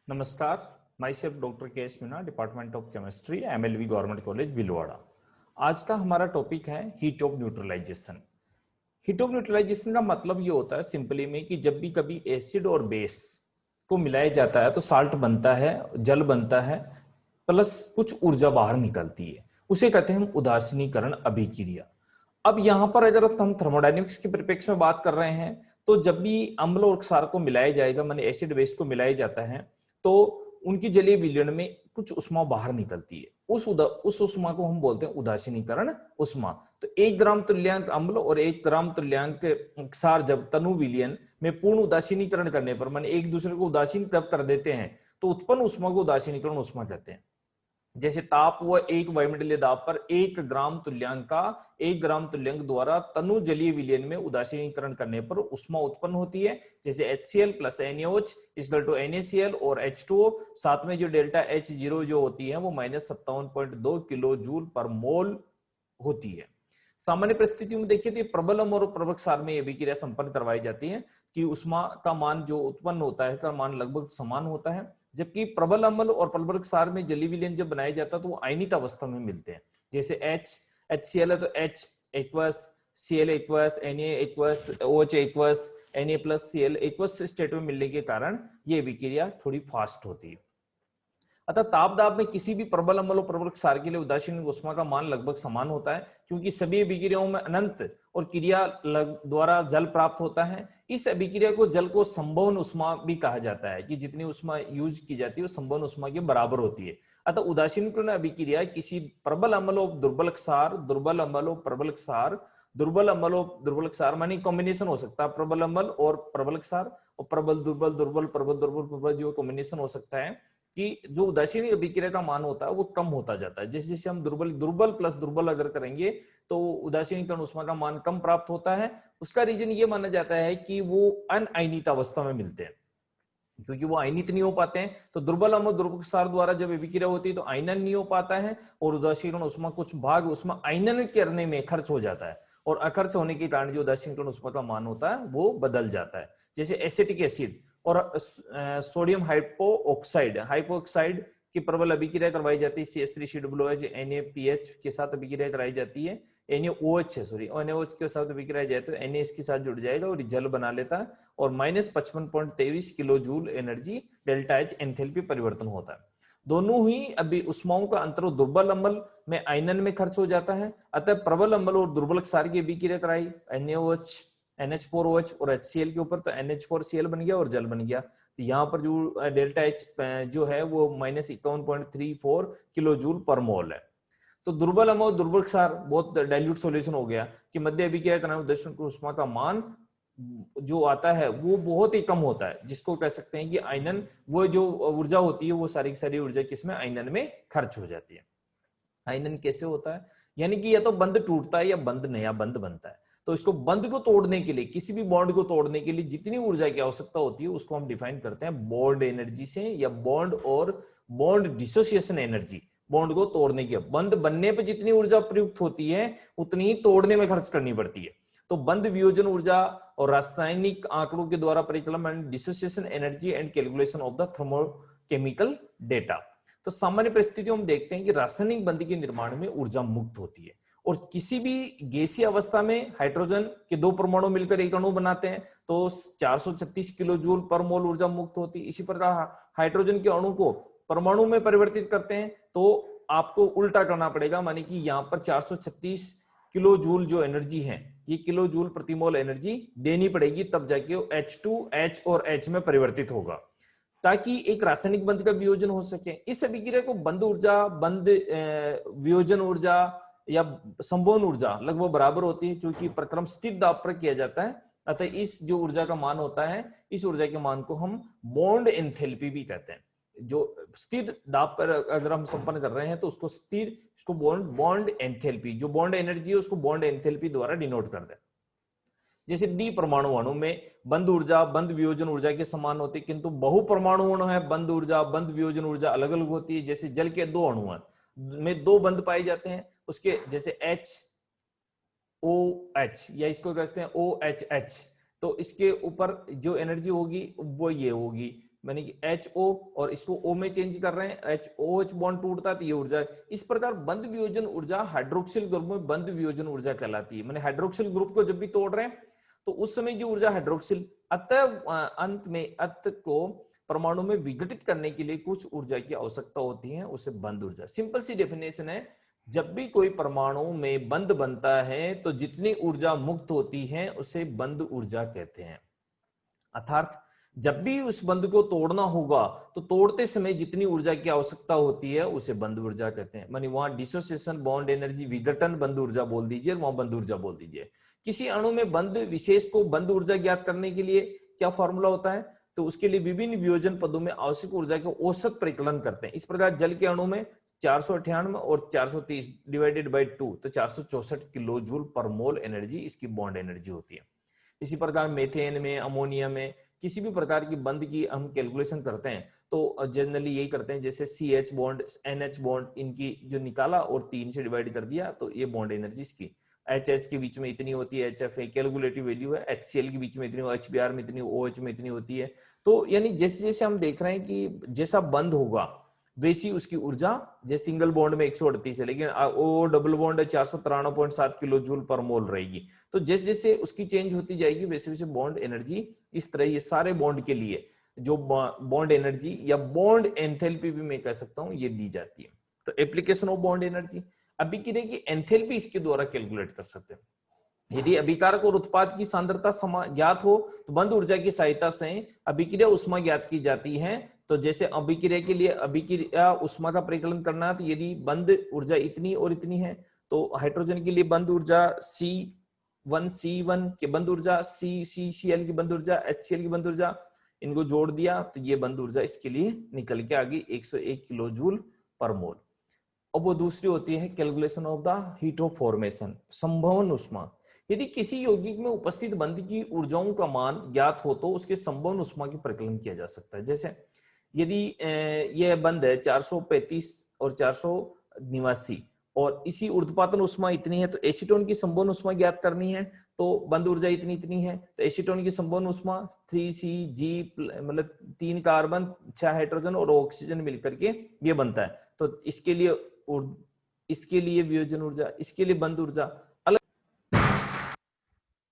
नमस्कार, my self doctor K S Meena, department of chemistry, MLV government college Bhilwara. आज का हमारा टॉपिक है heat of neutralization. Heat of neutralization का मतलब ये होता है सिंपली में कि जब भी कभी एसिड और बेस को मिलाया जाता है तो साल्ट बनता है, जल बनता है, प्लस कुछ ऊर्जा बाहर निकलती है। उसे कहते हैं हम उदासीनीकरण अभिक्रिया। अब यहां पर अगर हम थर्मोडायनेमिक्स के परिप्रेक्ष्य में बात कर रहे हैं तो जब भी अम्ल और क्षार को मिलाया जाएगा, माने एसिड बेस को मिलाया जाता है, तो उनकी जलीय विलयन में कुछ उष्मा बाहर निकलती है। उस उष्मा को हम बोलते हैं उदासीनीकरण उष्मा। तो 1 ग्राम तुल्यांक अम्ल और 1 ग्राम तुल्यांक क्षार जब तनु विलयन में पूर्ण उदासीनीकरण करने पर, माने एक दूसरे को उदासीन तब कर देते हैं, तो उत्पन्न उष्मा को उदासीनीकरण उष्मा कहते हैं। जैसे ताप व एक वायुमंडलीय दाब पर 1 ग्राम तुल्यांक द्वारा तनु जलीय विलयन में उदासीनीकरण करने पर उष्मा उत्पन्न होती है। जैसे HCl plus NaOH equal to NaCl और H2O, साथ में जो डेल्टा H0 जो होती है वो -57.2 किलो जूल पर मोल होती है। सामान्य परिस्थितियों में देखिए तो प्रबल अम्ल और प्रबल क्षार में अभिक्रिया संपन्न करवाई जाती है कि उष्मा का मान जो उत्पन्न होता है का मान लगभग समान होता है। जबकि प्रबल अम्ल और प्रबल क्षार में जलीय विलयन जब बनाया जाता है तो वो आयनित अवस्था में मिलते हैं। जैसे HCl है तो H aqueous, Cl aqueous, Na aqueous, OH aqueous, Na plus Cl aqueous state में मिलने के कारण ये अभिक्रिया थोड़ी फास्ट होती है। अतः ताप दाब में किसी भी प्रबल अम्ल और प्रबल क्षार के लिए उदासीन उष्मा का मान लगभग समान होता है, क्योंकि सभी अभिक्रियाओं में अनंत और क्रिया द्वारा जल प्राप्त होता है। इस अभिक्रिया को जल को संभवन उष्मा भी कहा जाता है कि जितनी उष्मा यूज की जाती है वो संभवन उष्मा के बराबर होती है। अतः उदासीनीकरण अभिक्रिया किसी प्रबल अम्ल और दुर्बल क्षार, दुर्बल अम्ल और प्रबल क्षार, दुर्बल अम्ल और दुर्बल क्षार मानी कॉम्बिनेशन हो सकता है प्रबल अम्ल और प्रबल क्षार, और प्रबल दुर्बल, दुर्बल प्रबल, दुर्बल प्रबल जो कॉम्बिनेशन हो सकता है कि जो उदासीन अभिक्रिया का मान होता है वो कम होता जाता है। जैसे जैसे हम दुर्बल प्लस दुर्बल अगर करेंगे तो उदासीनीकरण उष्मा का मान कम प्राप्त होता है। उसका रीजन ये माना जाता है कि वो अनआयनित अवस्था में मिलते हैं, क्योंकि वो आयनित नहीं हो पाते हैं। तो दुर्बल अम्ल दुर्बल क्षार द्वारा जब अभिक्रिया होती है तो आयनन नहीं हो पाता है और उदासीकरण उष्मा कुछ भाग उसमें आयनन करने में खर्च हो जाता है, और अखर्च होने के कारण जो उदासीकरण उष्मा का मान होता है वो बदल जाता है। जैसे एसिटिक एसिड और सोडियम हाइपोक्साइड की प्रबल अभिक्रिया करवाई जाती है। CH3COOH NaPH के साथ अभिक्रिया कराई जाती है। NaOH के साथ अभिक्रिया जाए तो Na इसके साथ जुड़ जाएगा और जल बना लेता है, और -55.23 kilo joule energy delta H enthalpy परिवर्तन होता है। दोनों ही अभी उष्माओं का अंतर दुर्बल अम्ल में आयनन में खर्च हो जाता है। अतः प्रबल अम्ल और दुर्बल क्षार की अभिक्रिया कराई NaOH NH4OH और HCl के ऊपर, तो NH4Cl बन गया और जल बन गया। तो यहाँ पर जो डेल्टा H जो है वो -51.34 किलो जूल पर मोल है। तो दुर्बल अम्ल और दुर्बल क्षार बहुत डाइल्यूट सॉल्यूशन हो गया कि मध्य अभिक्रिया करने उदासीन उष्मा का मान जो आता है वो बहुत ही कम होता है, जिसको कह सकते हैं कि आयनन वो जो ऊर्जा होती है वो सारी की सारी ऊर्जा किसमें आयनन में खर्च हो जाती है। आयनन कैसे होता है, यानी कि या तो बंध टूटता है या बंध नया बंध बनता है। तो इसको बंध को तोड़ने के लिए, किसी भी बॉन्ड को तोड़ने के लिए जितनी ऊर्जा की आवश्यकता होती है उसको हम डिफाइन करते हैं बॉन्ड एनर्जी से, या बॉन्ड और बॉन्ड डिसोसिएशन एनर्जी। बॉन्ड को तोड़ने की, बंध बनने पर जितनी ऊर्जा प्रयुक्त होती है उतनी ही तोड़ने में खर्च करनी पड़ती है। तो बंध वियोजन ऊर्जा और रासायनिक आंकड़ों के द्वारा परिकलन and dissociation energy and calculation of the thermochemical data. तो सामान्य परिस्थितियों में देखते हैं कि रासायनिक बंध के निर्माण में ऊर्जा मुक्त होती है, और किसी भी गैसीय अवस्था में हाइड्रोजन के 2 परमाणु मिलकर एक अणु बनाते हैं तो 436 किलो जूल पर मोल ऊर्जा मुक्त होती है। इसी प्रकार हाइड्रोजन के अणु को परमाणु में परिवर्तित करते हैं तो आपको उल्टा करना पड़ेगा, माने कि यहाँ पर 436 किलो जूल जो एनर्जी है, ये किलो जूल प्रति मोल एनर्जी देनी पड़ेगी, तब जाके H2H और H में परिवर्तित होगा, ताकि एक रासायनिक बंध का वियोजन हो सके। इस अभिक्रिया को बंध ऊर्जा, बंध वियोजन ऊर्जा या संभवन ऊर्जा लगभग बराबर होती है, क्योंकि प्रक्रम स्थिर दाब पर किया जाता है। अतः इस जो ऊर्जा का मान होता है, इस ऊर्जा के मान को हम बॉन्ड एंथैल्पी भी कहते हैं। जो स्थिर दाब पर अगर हम संपन्न कर रहे हैं तो उसको स्थिर, इसको बॉन्ड एंथैल्पी, जो बॉन्ड एनर्जी है उसको बॉन्ड एंथैल्पी द्वारा डिनोट कर दे। जैसे डी परमाणु अणु में बंध ऊर्जा बंध वियोजन ऊर्जा के समान होती है, किंतु बहु परमाणु अणु है बंध ऊर्जा बंध वियोजन ऊर्जा अलग अलग होती है। जैसे जल के 2 अणु में 2 बंध पाए जाते हैं, उसके जैसे HOH या इसको कहते हैं OHH, तो इसके ऊपर जो एनर्जी होगी वो ये होगी माने कि HO और इसको O में चेंज कर रहे हैं, HOH बॉन्ड टूटता है तो ये ऊर्जा है। इस प्रकार बंद वियोजन ऊर्जा हाइड्रोक्सिल ग्रुप में बंद वियोजन ऊर्जा कहलाती है। माने हाइड्रोक्सिल ग्रुप को जब भी तोड़ रहे हैं तो उस समय जो ऊर्जा हाइड्रोक्सिल, अतः अंत में अत को परमाणु में विघटित करने के लिए कुछ ऊर्जा की आवश्यकता होती है, उसे बंद ऊर्जा। सिंपल सी डेफिनेशन है, जब भी कोई परमाणु में बंद बनता है तो जितनी ऊर्जा मुक्त होती है उसे बंद ऊर्जा कहते हैं। अर्थात जब भी उस बंध को तोड़ना होगा तो तोड़ते समय जितनी ऊर्जा की आवश्यकता होती है उसे बंध ऊर्जा कहते हैं। मानी वहां डिसोसिएशन, बॉन्ड एनर्जी, विघटन बंध ऊर्जा बोल दीजिए, वहां बंध ऊर्जा बोल दीजिए। किसी अणु में बंध विशेष को बंध ऊर्जा ज्ञात करने के लिए क्या फॉर्मूला होता है, तो उसके लिए विभिन्न वियोजन पदों में आवश्यक ऊर्जा का औसत परिकलन करते हैं। इस प्रकार जल के अणु में 498 और 430 डिवाइडेड बाई 2 तो 464 किलो जूल पर मोल एनर्जी इसकी बॉन्ड एनर्जी होती है। इसी प्रकार मेथेन में, अमोनिया में, किसी भी प्रकार की बंध की हम कैलकुलेशन करते हैं तो जनरली यही करते हैं, जैसे CH बॉन्ड, NH बॉन्ड, इनकी जो निकाला और 3 से डिवाइड कर दिया तो ये बॉन्ड एनर्जी इसकी। HH के बीच में इतनी होती है, HF कैलकुलेटिव वैल्यू है, HCl के बीच में इतनी, HBr में इतनी, OH में इतनी होती है। तो यानी जैसे जैसे हम देख रहे हैं कि जैसा बंध होगा वैसी उसकी ऊर्जा, जैसे सिंगल बॉन्ड में 138 है लेकिन वो डबल बॉन्ड है 493.7 किलो जूल पर मोल रहेगी। तो जैसे जैसे उसकी चेंज होती जाएगी वैसे वैसे बॉन्ड एनर्जी इस तरह, ये सारे बॉन्ड के लिए जो बॉन्ड एनर्जी या बॉन्ड एंथैल्पी भी मैं कह सकता हूं ये दी जाती है। तो एप्लीकेशन ऑफ बॉन्ड एनर्जी, अभिक्रिया की एंथैल्पी इसके द्वारा कैलकुलेट कर सकते हैं। यदि अभिकारक और उत्पाद की सांद्रता ज्ञात हो तो बंद ऊर्जा की सहायता से अभिक्रिया उष्मा ज्ञात की जाती है। तो जैसे अभिक्रिया के लिए अभिक्रिया उष्मा का परिकलन करना है तो यदि बंद ऊर्जा इतनी और इतनी है तो हाइड्रोजन के लिए बंद ऊर्जा C1 की बंद ऊर्जा, CCCl की बंद ऊर्जा, HCl की बंद ऊर्जा, इनको जोड़ दिया तो ये बंद ऊर्जा इसके लिए निकल के आ गई 101 किलो जूल पर मोल। अब वो दूसरी होती है calculation of the heat of formation, संभवन उष्मा। यदि किसी यौगिक में उपस्थित बंध की ऊर्जाओं का मान ज्ञात हो तो उसके संभवन उष्मा की परिकलन किया जा सकता है। जैसे यदि यह बंध है 435 और 489 और इसी ऊर्ध्वपातन उष्मा इतनी है तो एसीटोन की संभवन उष्मा ज्ञात करनी है तो बंध ऊर्जा इतनी इतनी है तो एसीटोन की संभवन उष्मा 3Cg मतलब 3 कार्बन 6 हाइड्रोजन और ऑक्सीजन मिलकर के ये बनता है। तो इसके लिए वियोजन ऊर्जा, इसके लिए बंध ऊर्जा अलग।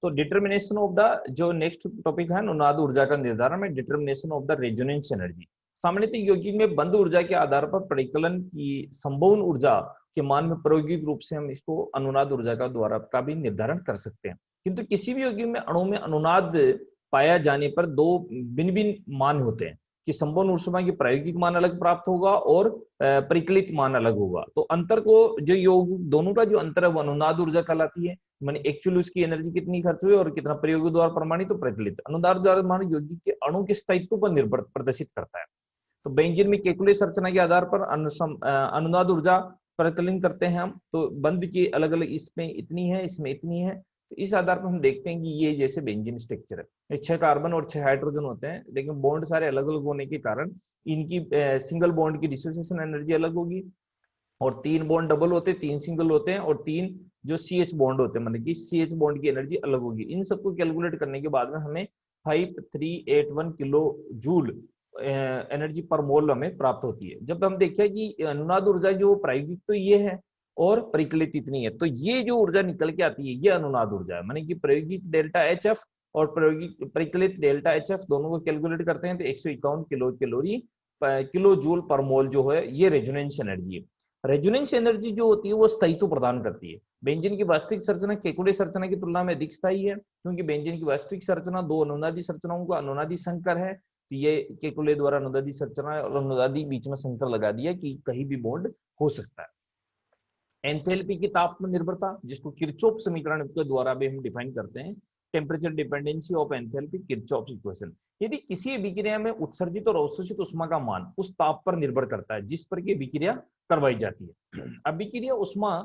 तो डिटर्मिनेशन ऑफ द जो नेक्स्ट टॉपिक है अनुनाद ऊर्जा का निर्धारण में determination of the resonance energy. सामान्यतः यौगिक में बंध ऊर्जा के आधार पर परिकलन की संभवन ऊर्जा के मान में प्रायोगिक रूप से हम इसको अनुनाद ऊर्जा का द्वारा का भी निर्धारण कर सकते हैं। किंतु किसी भी यौगिक में अणु में अनुनाद पाया जाने पर दो भिन्न भिन्न मान होते हैं कि संभवन ऊष्मा की प्रायोगिक मान अलग प्राप्त होगा और परिकलित मान अलग होगा। तो अंतर को जो योग दोनों का जो अंतर है वो अनुनाद ऊर्जा कहलाती है। माने एक्चुअली उसकी एनर्जी कितनी खर्च हुई और कितना प्रयोग द्वारा प्रमाणित तो प्रतिलित। अनुनाद द्वारा मान यौगिक के अणु के स्थायित्व पर निर्भर प्रदर्शित करता है। तो बेंजीन में केकुले संरचना के आधार पर अनुनाद ऊर्जा प्रतिलित करते हैं हम। तो बंध की अलग अलग इसमें इतनी है, इसमें इतनी है, तो इस आधार पर हम देखते हैं कि ये जैसे बेंजीन स्ट्रक्चर है, 6 कार्बन और 6 हाइड्रोजन होते हैं लेकिन बॉन्ड सारे अलग अलग होने के कारण इनकी सिंगल बॉन्ड की डिसोसिएशन एनर्जी अलग होगी और 3 बॉन्ड डबल होते हैं, 3 सिंगल होते हैं और 3 जो CH बॉन्ड होते हैं मतलब कि CH बॉन्ड की एनर्जी अलग होगी। इन सबको कैलकुलेट करने के बाद में हमें 5381 किलो जूल एनर्जी पर मोल हमें प्राप्त होती है। जब हम देखें कि अनुनाद ऊर्जा जो प्रायोगिक तो ये है और परिकलित इतनी है तो ये जो ऊर्जा निकल के आती है ये अनुनाद ऊर्जा है। माने कि प्रायोगिक डेल्टा HF और प्रायोगिक परिकलित डेल्टा HF दोनों को कैलकुलेट करते हैं तो 151 किलो जूल पर मोल जो है ये रेजोनेंस एनर्जी है। रेजोनेंस एनर्जी जो होती है वो स्थायित्व प्रदान करती है। बेंजीन की वास्तविक संरचना केकुले संरचना की तुलना में अधिक स्थायी है क्योंकि बेंजीन की वास्तविक संरचना दो अनुनादी संरचनाओं का अनुनादी संकर है। तो ये केकुले द्वारा अनुनादी संरचना और अनुनादी बीच में संकर लगा दिया कि कहीं भी बॉन्ड हो सकता है। एंथैल्पी की ताप निर्भरता जिसको किरचॉफ समीकरण के द्वारा भी हम डिफाइन करते हैं, temperature dependency of enthalpy Kirchhoff equation. यदि किसी अभिक्रिया में उत्सर्जित और अवशोषित उष्मा का मान उस ताप पर निर्भर करता है जिस पर की अभिक्रिया करवाई जाती है। अभिक्रिया उष्मा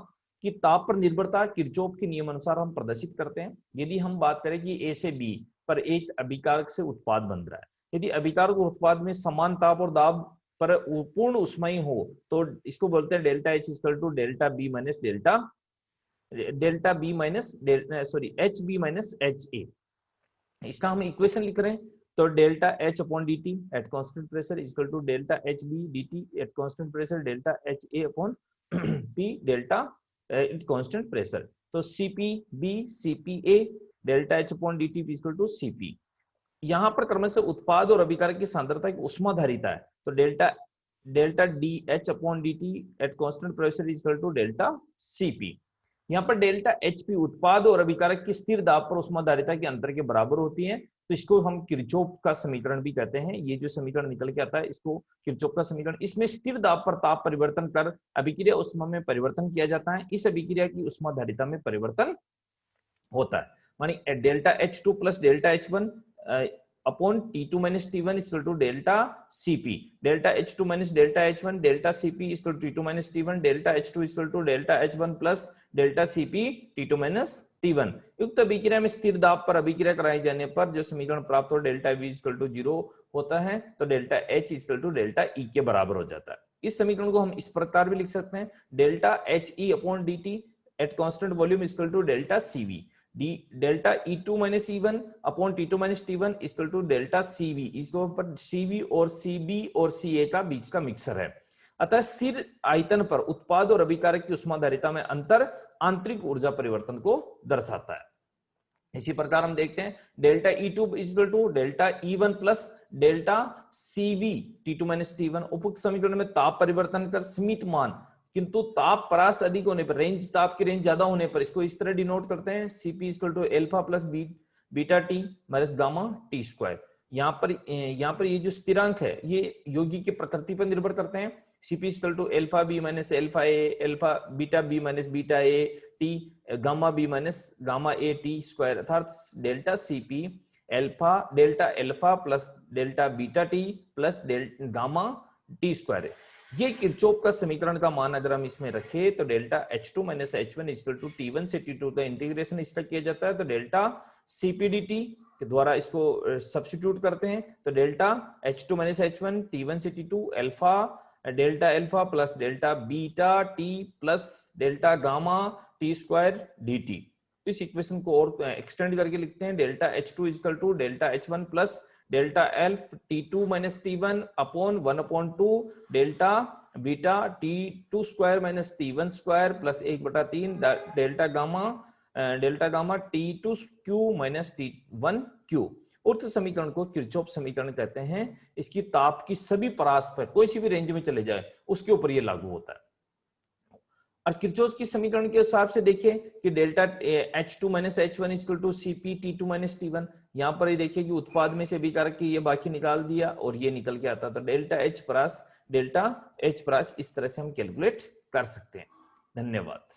की ताप पर निर्भरता किरचॉफ के नियम अनुसार हम प्रदर्शित करते हैं। यदि हम बात करें कि A से B पर एक अभिकारक से उत्पाद बन रहा है, यदि अभिकारक और उत्पाद में समान ताप और दाब पर पूर्ण उष्माई हो तो इसको बोलते हैं delta H equal to delta B minus HB minus HA। इसका हम इक्वेशन लिख रहे हैं तो delta H upon D T at constant pressure is equal to delta H B D T at constant pressure delta H A upon P delta at constant pressure. तो CP B CP A delta H upon D T is equal to CP. यहाँ पर क्रमशः उत्पाद और अभिकारक की सांद्रता की ऊष्माधारिता है, तो delta D H upon D T at constant pressure is equal to delta CP. यहाँ पर डेल्टा एचपी उत्पाद और अभिकारक की स्थिर दाब पर ऊष्माधारिता के अंतर के बराबर होती है, तो इसको हम किरचॉफ का समीकरण भी कहते हैं। ये जो समीकरण निकल के आता है इसको किरचॉफ का समीकरण। इसमें स्थिर दाब पर ताप परिवर्तन कर अभिक्रिया ऊष्मा में परिवर्तन किया जाता है, इस अभिक्रिया की ऊष्माधारिता में परिवर्तन होता है। मानी delta H two plus delta H one upon T2 minus T1 is equal to delta Cp. Delta H2 minus delta H1 delta Cp is equal to T2 minus T1 delta H2 is equal to delta H1 plus delta Cp T2 minus T1। युक्त अभिक्रिया में स्थिर दाब पर अभिक्रिया कराए जाने पर जो समीकरण प्राप्त हो delta V is equal to 0 होता है, तो delta H is equal to delta E के बराबर हो जाता है। इस समीकरण को हम इस प्रकार भी लिख सकते हैं, delta HE upon dt at constant volume is equal to delta CV। Delta E2 minus E1 upon T2 minus T1 equal to delta CV। इसके ऊपर CV और CB और CA का बीच का मिक्सर है। अतः स्थिर आयतन पर उत्पाद और अभिकारक की ऊष्माधारिता में अंतर आंतरिक ऊर्जा परिवर्तन को दर्शाता है। इसी प्रकार हम देखते हैं delta E2 equal to delta E1 plus delta CV T2 minus T1। उपयुक्त समीकरण में ताप परिवर्तन कर सीमित मान किंतु ताप परास अधिक होने पर, रेंज ताप की रेंज ज्यादा होने पर इसको इस तरह डिनोट करते हैं, Cp equal to alpha plus beta T minus gamma T square. यहाँ पर ये जो स्थिरांक है ये यौगिक की प्रकृति पर निर्भर करते हैं। Cp equal to alpha B minus alpha A, alpha beta B minus beta A T, gamma B minus gamma A T square, अर्थात delta Cp delta alpha plus delta beta T plus gamma T square. ये Kirchhoff का समीकरण का मान अगर हम इसमें रखें तो delta H2 minus H1 equal to T1 से T2 का इंटीग्रेशन इस तरह किया जाता है, तो डेल्टा CpDT के द्वारा इसको सब्स्टिट्यूट करते हैं, तो delta H2 minus H1 T1 से T2 alpha delta alpha plus delta beta T plus delta gamma T square dt। इस इक्वेशन को और एक्सटेंड करके लिखते हैं, delta H2 equal to delta H1 plus delta alpha T2 minus T1 upon 1/2 delta beta T2 square minus T1 square plus 1/3 delta gamma T2 cube minus T1 cube. उक्त समीकरण को Kirchhoff समीकरण कहते हैं। इसकी ताप की सभी परास पर कोई सी भी रेंज में चले जाए उसके ऊपर ये लागू होता है। और किरचॉफ की समीकरण के हिसाब से देखिए कि delta H2 minus H1 equal to Cp T2 minus T1। यहाँ पर ये देखिए कि उत्पाद में से अभिकारक की ये बाकी निकाल दिया और ये निकल के आता, तो डेल्टा H परास इस तरह से हम कैलकुलेट कर सकते हैं। धन्यवाद।